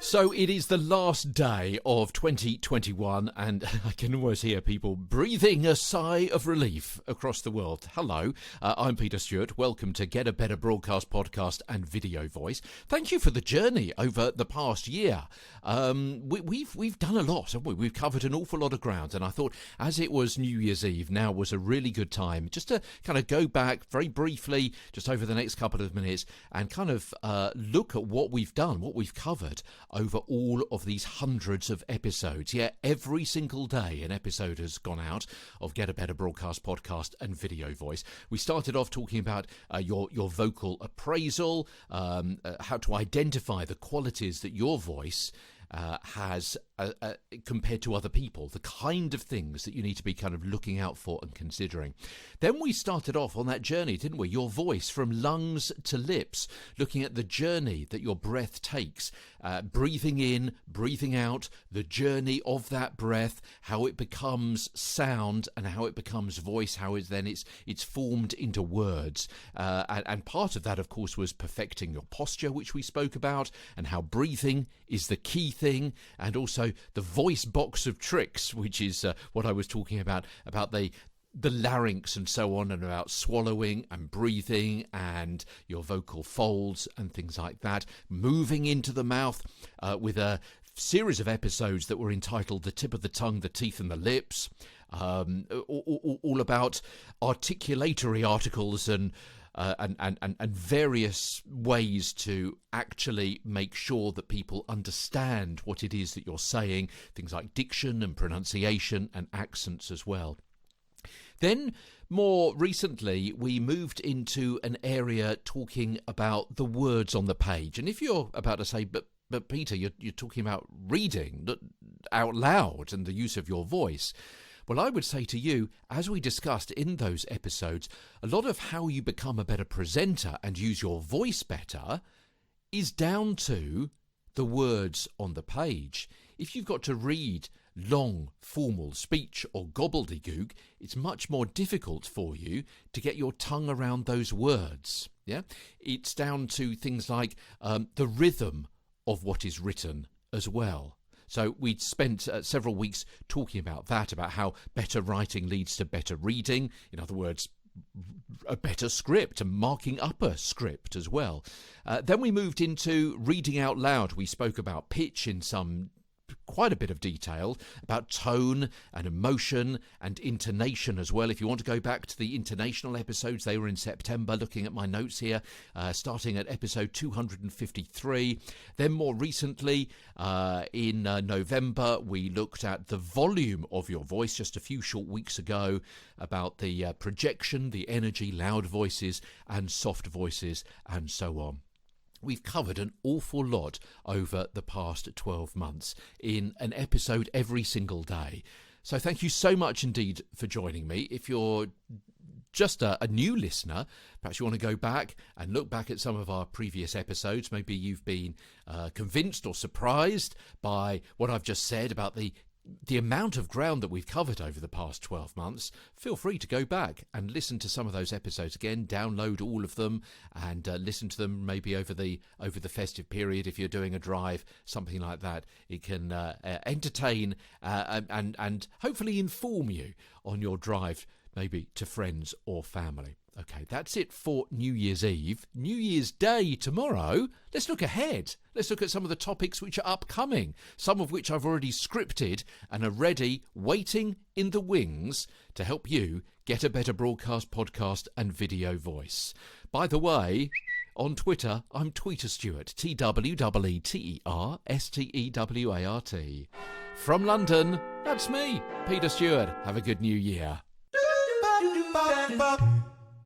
So it is the last day of 2021 and I can almost hear people breathing a sigh of relief across the world. Hello, I'm Peter Stewart. Welcome to Get a Better Broadcast Podcast and Video Voice. Thank you for the journey over the past year. We've done a lot, haven't we? We've covered an awful lot of ground, and I thought as it was New Year's Eve, now was a really good time just to kind of go back very briefly just over the next couple of minutes and kind of look at what we've done, what we've covered over all of these hundreds of episodes. Yeah, every single day an episode has gone out of Get a Better Broadcast Podcast and Video Voice. We started off talking about your vocal appraisal, how to identify the qualities that your voice has compared to other people, the kind of things that you need to be kind of looking out for and considering. Then we started off on that journey, didn't we? Your voice from lungs to lips, looking at the journey that your breath takes, breathing in, breathing out, the journey of that breath, how it becomes sound and how it becomes voice, how it's formed into words. And part of that, of course, was perfecting your posture, which we spoke about, and how breathing is the key thing, and also the voice box of tricks, which is what I was talking about the larynx and so on, and about swallowing and breathing and your vocal folds and things like that. Moving into the mouth with a series of episodes that were entitled The Tip of the Tongue, the Teeth and the Lips, all about articulatory articles and various ways to actually make sure that people understand what it is that you're saying, things like diction and pronunciation and accents as well. Then, more recently, we moved into an area talking about the words on the page. And if you're about to say, but Peter, you're talking about reading out loud and the use of your voice. Well, I would say to you, as we discussed in those episodes, a lot of how you become a better presenter and use your voice better is down to the words on the page. If you've got to read long, formal speech or gobbledygook, it's much more difficult for you to get your tongue around those words. Yeah, it's down to things like the rhythm of what is written as well. So we'd spent several weeks talking about that, about how better writing leads to better reading. In other words, a better script and marking up a script as well. Then we moved into reading out loud. We spoke about pitch in quite a bit of detail, about tone and emotion and intonation as well. If you want to go back to the intonational episodes, they were in September, looking at my notes here, starting at episode 253. Then more recently, in November, we looked at the volume of your voice just a few short weeks ago, about the projection, the energy, loud voices and soft voices and so on. We've covered an awful lot over the past 12 months in an episode every single day. So thank you so much indeed for joining me. If you're just a new listener, perhaps you want to go back and look back at some of our previous episodes. Maybe you've been convinced or surprised by what I've just said about the amount of ground that we've covered over the past 12 months. Feel free to go back and listen to some of those episodes again, download all of them and listen to them maybe over the festive period. If you're doing a drive, something like that, it can entertain and hopefully inform you on your drive, maybe to friends or family. Okay, that's it for New Year's Eve. New Year's Day tomorrow. Let's look ahead. Let's look at some of the topics which are upcoming, some of which I've already scripted and are ready, waiting in the wings to help you get a better broadcast, podcast and video voice. By the way, on Twitter, I'm Tweeter Stewart, TWEETERSTEWART. From London, that's me, Peter Stewart. Have a good New Year.